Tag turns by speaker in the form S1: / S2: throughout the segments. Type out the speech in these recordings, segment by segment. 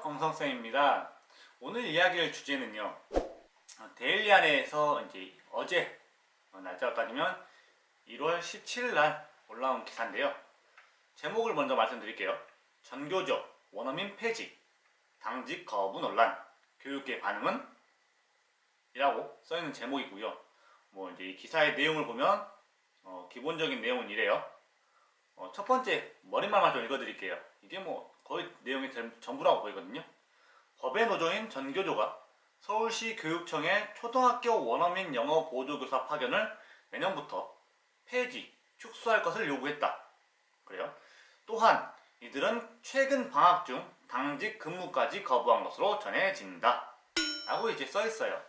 S1: 홍성쌤입니다. 오늘 이야기할 주제는요. 데일리안에서 이제 어제 날짜로 따지면 1월 17일 날 올라온 기사인데요. 제목을 먼저 말씀드릴게요. 전교조 원어민 폐지, 당직 거부 논란, 교육계 반응은? 이라고 써있는 제목이고요. 뭐 이제 이 기사의 내용을 보면 기본적인 내용은 이래요. 첫 번째 머릿말만 좀 읽어드릴게요. 이게 뭐 거의 내용이 전부라고 보이거든요. 법의 노조인 전교조가 서울시 교육청에 초등학교 원어민 영어 보조교사 파견을 내년부터 폐지, 축소할 것을 요구했다. 그래요. 또한 이들은 최근 방학 중 당직 근무까지 거부한 것으로 전해진다. 라고 이제 써있어요.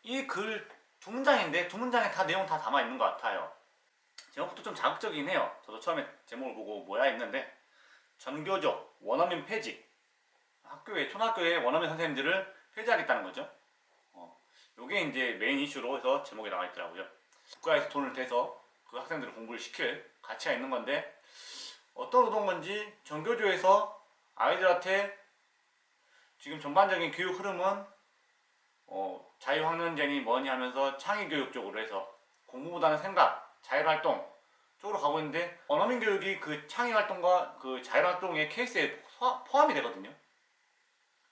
S1: 이 글 두 문장인데 두 문장에 다 내용 다 담아 있는 것 같아요. 제목부터 좀 자극적이긴 해요. 저도 처음에 제목을 보고 뭐야 했는데, 전교조 원어민 폐지, 초등학교에 원어민 선생님들을 폐지하겠다는 거죠. 요게 이제 메인 이슈로 해서 제목에 나와 있더라고요. 국가에서 돈을 대서 그 학생들을 공부를 시킬 가치가 있는 건데, 어떤 의도인 건지 전교조에서 아이들한테 지금 전반적인 교육 흐름은 자유학년제니 뭐니 하면서 창의교육 쪽으로 해서 공부보다는 생각, 자율활동 쪽으로 가고 있는데, 원어민 교육이 그 창의활동과 그 자율활동의 케이스에 포함이 되거든요.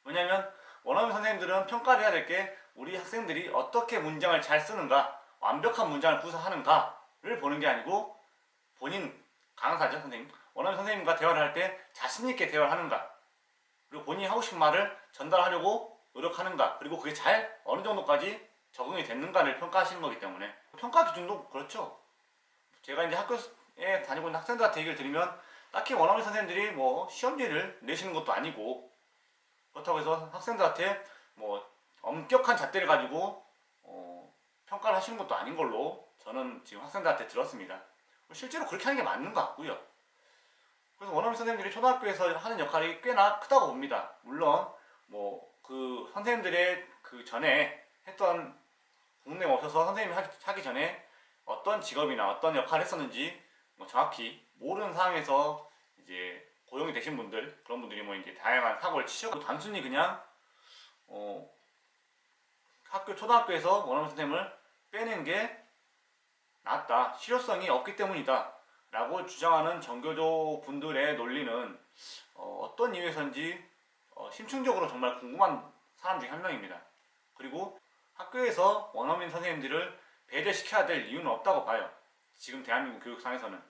S1: 왜냐면 원어민 선생님들은 평가를 해야 될 게 우리 학생들이 어떻게 문장을 잘 쓰는가, 완벽한 문장을 구사하는가를 보는 게 아니고, 본인 강사죠, 선생님. 원어민 선생님과 대화를 할 때 자신있게 대화를 하는가, 그리고 본인이 하고 싶은 말을 전달하려고 노력하는가, 그리고 그게 잘 어느 정도까지 적응이 됐는가를 평가하시는 거기 때문에, 평가 기준도 그렇죠. 제가 이제 학교에 다니고 있는 학생들한테 얘기를 드리면, 딱히 원어민 선생님들이 뭐 시험지를 내시는 것도 아니고, 그렇다고 해서 학생들한테 뭐 엄격한 잣대를 가지고 평가를 하시는 것도 아닌 걸로 저는 지금 학생들한테 들었습니다. 실제로 그렇게 하는 게 맞는 것 같고요. 그래서 원어민 선생님들이 초등학교에서 하는 역할이 꽤나 크다고 봅니다. 물론 뭐 그 선생님들의 그 전에 했던 국내에 오셔서 선생님이 하기 전에 어떤 직업이나 어떤 역할을 했었는지 뭐 정확히 모르는 상황에서 이제 고용이 되신 분들, 그런 분들이 뭐 이제 다양한 사고를 치셔서 단순히 그냥 초등학교에서 원어민 선생님을 빼는 게 낫다, 실효성이 없기 때문이다 라고 주장하는 전교조 분들의 논리는 어떤 이유에서인지 심층적으로 정말 궁금한 사람 중에 한 명입니다. 그리고 학교에서 원어민 선생님들을 배제시켜야 될 이유는 없다고 봐요. 지금 대한민국 교육상에서는.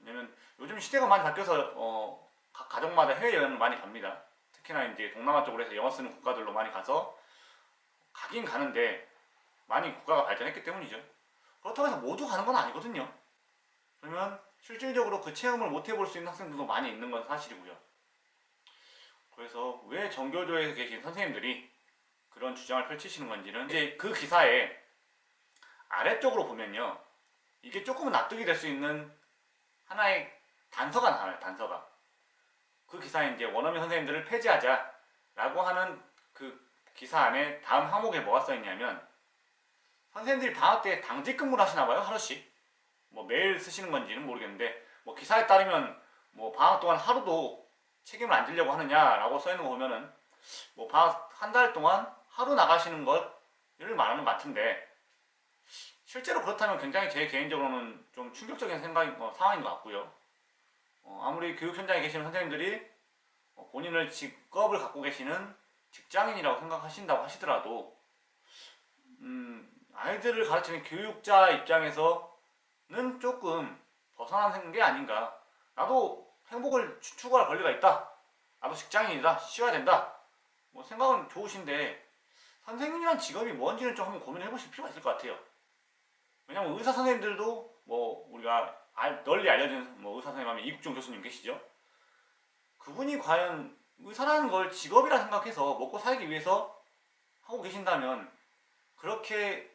S1: 왜냐면 요즘 시대가 많이 바뀌어서 각 가정마다 해외여행을 많이 갑니다. 특히나 이제 동남아 쪽으로 해서 영어 쓰는 국가들로 많이 가서 가긴 가는데, 많이 국가가 발전했기 때문이죠. 그렇다고 해서 모두 가는 건 아니거든요. 그러면 실질적으로 그 체험을 못 해볼 수 있는 학생들도 많이 있는 건 사실이고요. 그래서 왜 전교조에 계신 선생님들이 그런 주장을 펼치시는 건지는, 이제 그 기사의 아래쪽으로 보면요, 이게 조금은 납득이 될 수 있는 하나의 단서가 나와요. 단서가. 그 기사에 이제 원어민 선생님들을 폐지하자 라고 하는 그 기사 안에 다음 항목에 뭐가 써있냐면, 선생님들이 방학 때 당직 근무를 하시나봐요. 하루씩. 뭐 매일 쓰시는 건지는 모르겠는데, 뭐 기사에 따르면 뭐 방학 동안 하루도 책임을 안 지려고 하느냐라고 써있는 거 보면은, 뭐 방학 한 달 동안 하루 나가시는 것을 말하는 것 같은데, 실제로 그렇다면 굉장히 제 개인적으로는 좀 충격적인 상황인 것 같고요. 아무리 교육 현장에 계시는 선생님들이 본인을 직업을 갖고 계시는 직장인이라고 생각하신다고 하시더라도, 아이들을 가르치는 교육자 입장에서는 조금 벗어난 게 아닌가. 나도 행복을 추구할 권리가 있다, 나도 직장인이다, 쉬어야 된다, 뭐 생각은 좋으신데, 선생님이란 직업이 뭔지는 좀 한번 고민해 보실 필요가 있을 것 같아요. 왜냐면 의사 선생님들도 뭐 우리가 널리 알려진 뭐 의사 선생님 하면 이국종 교수님 계시죠. 그분이 과연 의사라는 걸 직업이라 생각해서 먹고 살기 위해서 하고 계신다면, 그렇게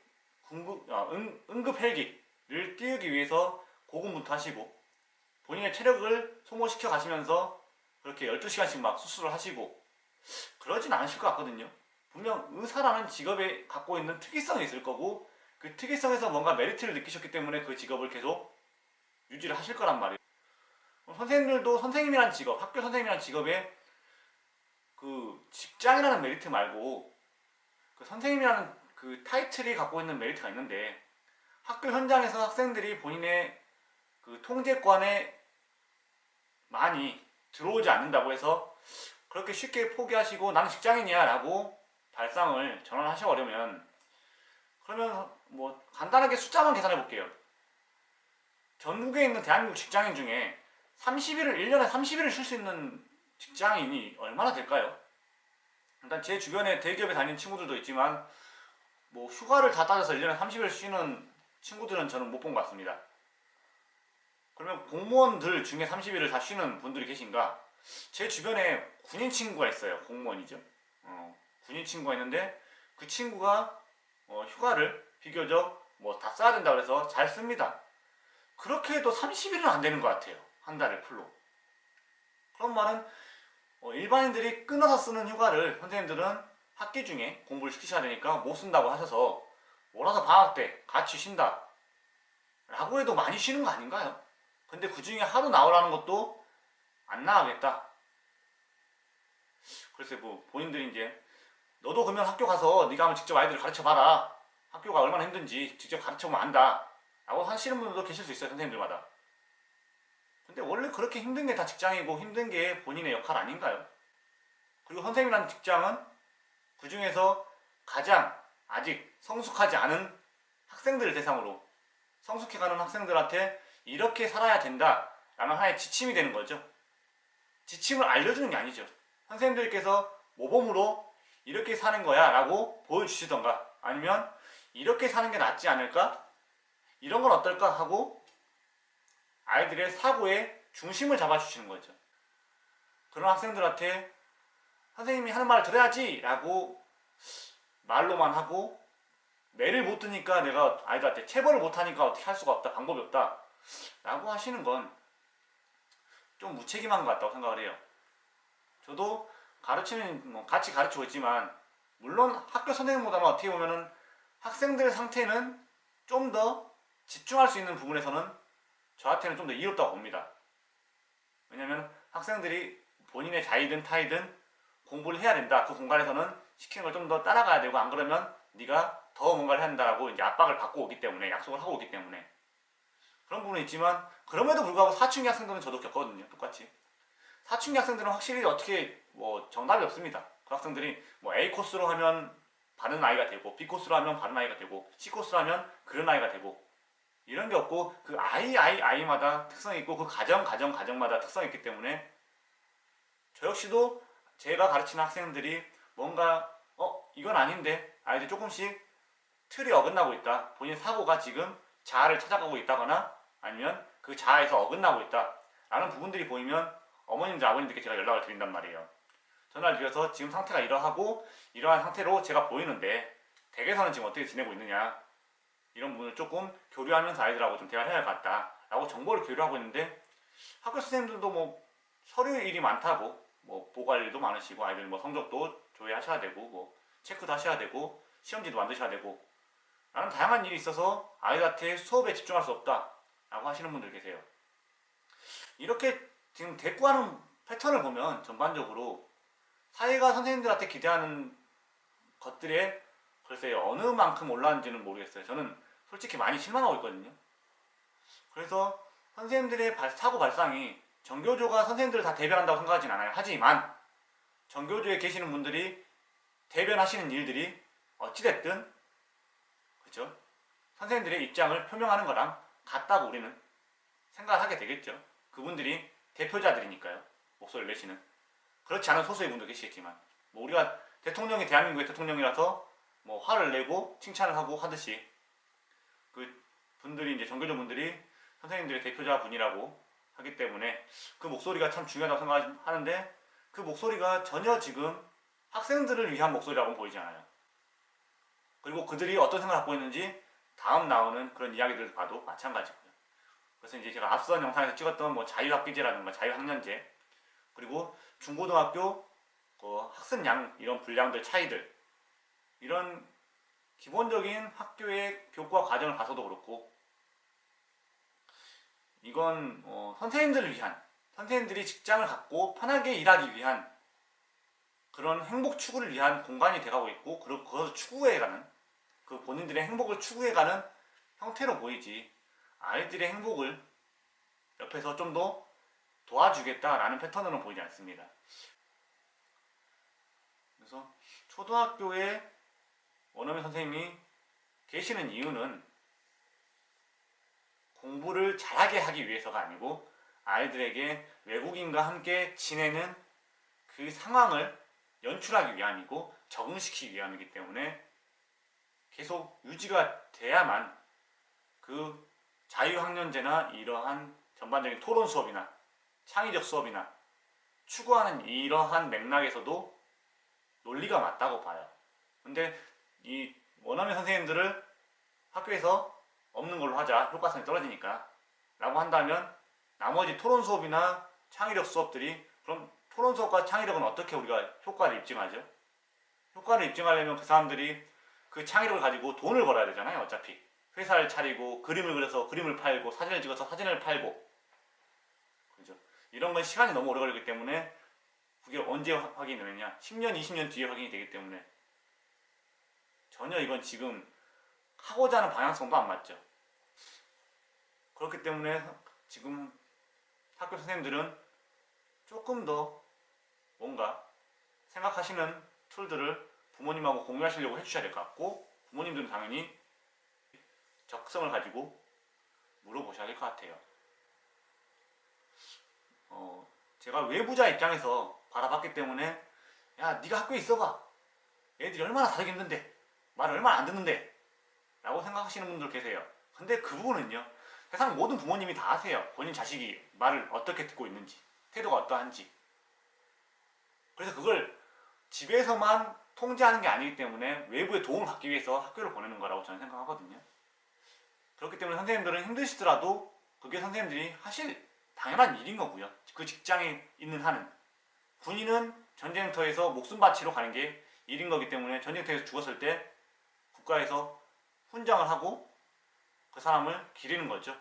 S1: 응급 헬기를 띄우기 위해서 고군분투하시고 본인의 체력을 소모시켜 가시면서 그렇게 12시간씩 막 수술을 하시고 그러진 않으실 것 같거든요. 분명 의사라는 직업에 갖고 있는 특이성이 있을 거고, 그 특이성에서 뭔가 메리트를 느끼셨기 때문에 그 직업을 계속 유지를 하실 거란 말이에요. 선생님들도 선생님이란 직업, 학교 선생님이란 직업에 그 직장이라는 메리트 말고 그 선생님이라는 그 타이틀이 갖고 있는 메리트가 있는데 학교 현장에서 학생들이 본인의 그 통제권에 많이 들어오지 않는다고 해서 그렇게 쉽게 포기하시고 나는 직장인이야 라고 발상을 전환하셔버리면 그러면 뭐 간단하게 숫자만 계산해 볼게요. 전국에 있는 대한민국 직장인 중에 30일을 1년에 30일을 쉴 수 있는 직장인이 얼마나 될까요? 일단 제 주변에 대기업에 다니는 친구들도 있지만 뭐 휴가를 다 따져서 1년에 30일 쉬는 친구들은 저는 못 본 것 같습니다. 그러면 공무원들 중에 30일을 다 쉬는 분들이 계신가? 제 주변에 군인 친구가 있어요. 공무원이죠. 군인 친구가 있는데 그 친구가 휴가를 비교적 뭐 다 써야 된다고 해서 잘 씁니다. 그렇게 해도 30일은 안 되는 것 같아요. 한 달에 풀로. 그런 말은 일반인들이 끊어서 쓰는 휴가를 선생님들은 학기 중에 공부를 시키셔야 되니까 못 쓴다고 하셔서 몰아서 방학 때 같이 쉰다 라고 해도 많이 쉬는 거 아닌가요? 근데 그 중에 하루 나오라는 것도 안 나가겠다. 그래서 뭐 본인들이 이제 너도 그러면 학교 가서 네가 한번 직접 아이들을 가르쳐봐라. 학교가 얼마나 힘든지 직접 가르쳐보면 안다 라고 하시는 분들도 계실 수 있어요. 선생님들마다. 근데 원래 그렇게 힘든 게 다 직장이고 힘든 게 본인의 역할 아닌가요? 그리고 선생님이라는 직장은 그 중에서 가장 아직 성숙하지 않은 학생들을 대상으로 성숙해가는 학생들한테 이렇게 살아야 된다 라는 하나의 지침이 되는 거죠. 지침을 알려주는 게 아니죠. 선생님들께서 모범으로 이렇게 사는 거야 라고 보여주시던가 아니면 이렇게 사는 게 낫지 않을까? 이런 건 어떨까? 하고 아이들의 사고의 중심을 잡아주시는 거죠. 그런 학생들한테 선생님이 하는 말을 들어야지 라고 말로만 하고 매를 못 드니까 내가 아이들한테 체벌을 못하니까 어떻게 할 수가 없다, 방법이 없다 라고 하시는 건 좀 무책임한 것 같다고 생각을 해요. 저도 가르치는 같이 가르치고 있지만 물론 학교 선생님보다는 어떻게 보면은 학생들의 상태는 좀 더 집중할 수 있는 부분에서는 저한테는 좀 더 이롭다고 봅니다. 왜냐면 학생들이 본인의 자의든 타의든 공부를 해야 된다. 그 공간에서는 시키는 걸 좀 더 따라가야 되고 안 그러면 네가 더 뭔가를 해야 된다라고 이제 압박을 받고 오기 때문에 약속을 하고 오기 때문에 그런 부분이 있지만 그럼에도 불구하고 사춘기 학생들은 저도 겪거든요. 똑같이. 사춘기 학생들은 확실히 어떻게 뭐 정답이 없습니다. 그 학생들이 뭐 A 코스로 하면 바른 아이가 되고 B 코스로 하면 바른 아이가 되고 C 코스로 하면 그런 아이가 되고 이런 게 없고 그 아이마다 특성이 있고 그 가정마다 특성이 있기 때문에 저 역시도 제가 가르치는 학생들이 뭔가 이건 아닌데 아이들이 조금씩 틀이 어긋나고 있다. 본인 사고가 지금 자아를 찾아가고 있다거나 아니면 그 자아에서 어긋나고 있다. 라는 부분들이 보이면 어머님들 아버님들께 제가 연락을 드린단 말이에요. 전화를 드려서 지금 상태가 이러하고 이러한 상태로 제가 보이는데 댁에서는 지금 어떻게 지내고 있느냐 이런 부분을 조금 교류하면서 아이들하고 좀 대화를 해야 할 것 같다 라고 정보를 교류하고 있는데 학교 선생님들도 뭐 서류 일이 많다고 뭐 보고할 일도 많으시고 아이들 뭐 성적도 조회하셔야 되고 뭐 체크도 하셔야 되고 시험지도 만드셔야 되고 라는 다양한 일이 있어서 아이한테 수업에 집중할 수 없다 라고 하시는 분들 계세요. 이렇게 지금 대꾸하는 패턴을 보면 전반적으로 사회가 선생님들한테 기대하는 것들에 글쎄요 어느 만큼 올라왔는지는 모르겠어요. 저는 솔직히 많이 실망하고 있거든요. 그래서 선생님들의 사고 발상이 정교조가 선생님들을 다 대변한다고 생각하진 않아요. 하지만 정교조에 계시는 분들이 대변하시는 일들이 어찌됐든 그죠? 선생님들의 입장을 표명하는 거랑 같다고 우리는 생각을 하게 되겠죠. 그분들이 대표자들이니까요. 목소리를 내시는. 그렇지 않은 소수의 분도 계시겠지만 뭐 우리가 대통령이 대한민국의 대통령이라서 뭐 화를 내고 칭찬을 하고 하듯이 그 분들이 이제 정교조 분들이 선생님들의 대표자 분이라고 하기 때문에 그 목소리가 참 중요하다고 생각하는데 그 목소리가 전혀 지금 학생들을 위한 목소리라고는 보이지 않아요. 그리고 그들이 어떤 생각을 갖고 있는지 다음 나오는 그런 이야기들을 봐도 마찬가지고요. 그래서 이제 제가 앞선 영상에서 찍었던 뭐 자유학기제라든가 자유학년제 그리고 중고등학교 그 학습량 이런 분량들 차이들 이런 기본적인 학교의 교과 과정을 봐서도 그렇고 이건 선생님들을 위한 선생님들이 직장을 갖고 편하게 일하기 위한 그런 행복 추구를 위한 공간이 돼가고 있고, 그리고 그것을 추구해가는, 그 본인들의 행복을 추구해가는 형태로 보이지, 아이들의 행복을 옆에서 좀 더 도와주겠다라는 패턴으로 보이지 않습니다. 그래서 초등학교에 원어민 선생님이 계시는 이유는 공부를 잘하게 하기 위해서가 아니고, 아이들에게 외국인과 함께 지내는 그 상황을 연출하기 위함이고 적응시키기 위함이기 때문에 계속 유지가 돼야만 그 자유학년제나 이러한 전반적인 토론 수업이나 창의적 수업이나 추구하는 이러한 맥락에서도 논리가 맞다고 봐요. 근데 이 원어민 선생님들을 학교에서 없는 걸로 하자, 효과성이 떨어지니까 라고 한다면 나머지 토론 수업이나 창의력 수업들이, 그럼 토론 수업과 창의력은 어떻게 우리가 효과를 입증하죠? 효과를 입증하려면 그 사람들이 그 창의력을 가지고 돈을 벌어야 되잖아요. 어차피 회사를 차리고 그림을 그려서 그림을 팔고 사진을 찍어서 사진을 팔고, 그죠? 이런 건 시간이 너무 오래 걸리기 때문에 그게 언제 확인이 되느냐, 10년 20년 뒤에 확인이 되기 때문에 전혀 이건 지금 하고자 하는 방향성도 안 맞죠. 그렇기 때문에 지금 학교 선생님들은 조금 더 뭔가 생각하시는 툴들을 부모님하고 공유하시려고 해주셔야 될 것 같고, 부모님들은 당연히 적성을 가지고 물어보셔야 될 것 같아요. 제가 외부자 입장에서 바라봤기 때문에, 야 네가 학교에 있어봐, 애들이 얼마나 다르게 힘든데, 말을 얼마나 안 듣는데 라고 생각하시는 분들 계세요. 근데 그 부분은요, 세상 모든 부모님이 다 아세요. 본인 자식이 말을 어떻게 듣고 있는지, 태도가 어떠한지. 그래서 그걸 집에서만 통제하는 게 아니기 때문에 외부의 도움을 받기 위해서 학교를 보내는 거라고 저는 생각하거든요. 그렇기 때문에 선생님들은 힘드시더라도 그게 선생님들이 하실 당연한 일인 거고요. 그 직장에 있는 한은. 군인은 전쟁터에서 목숨 바치러 가는 게 일인 거기 때문에 전쟁터에서 죽었을 때 국가에서 훈장을 하고 그 사람을 기리는 거죠.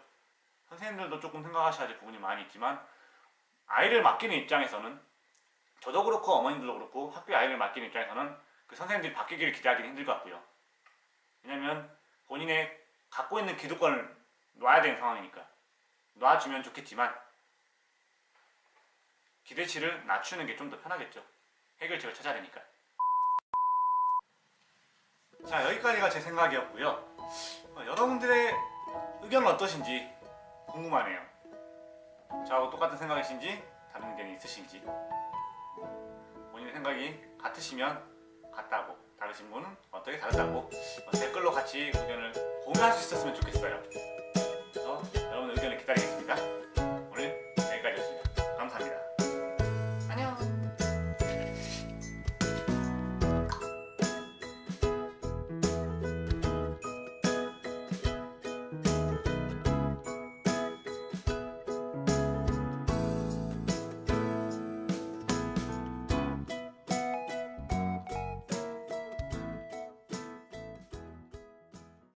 S1: 선생님들도 조금 생각하셔야 될 부분이 많이 있지만, 아이를 맡기는 입장에서는, 저도 그렇고 어머님들도 그렇고 학교에 아이를 맡기는 입장에서는 그 선생님들이 바뀌기를 기대하기는 힘들 것 같고요. 왜냐면 본인의 갖고 있는 기득권을 놔야 되는 상황이니까. 놔주면 좋겠지만 기대치를 낮추는 게 좀 더 편하겠죠. 해결책을 찾아야 되니까. 자, 여기까지가 제 생각이었고요. 여러분들의 의견은 어떠신지 궁금하네요. 저하고 똑같은 생각이신지 다른 의견이 있으신지. 본인의 생각이 같으시면 같다고, 다르신 분은 어떻게 다르다고 댓글로 같이 의견을 공유할 수 있었으면 좋겠어요. 그래서 여러분의 의견을 기다리겠습니다.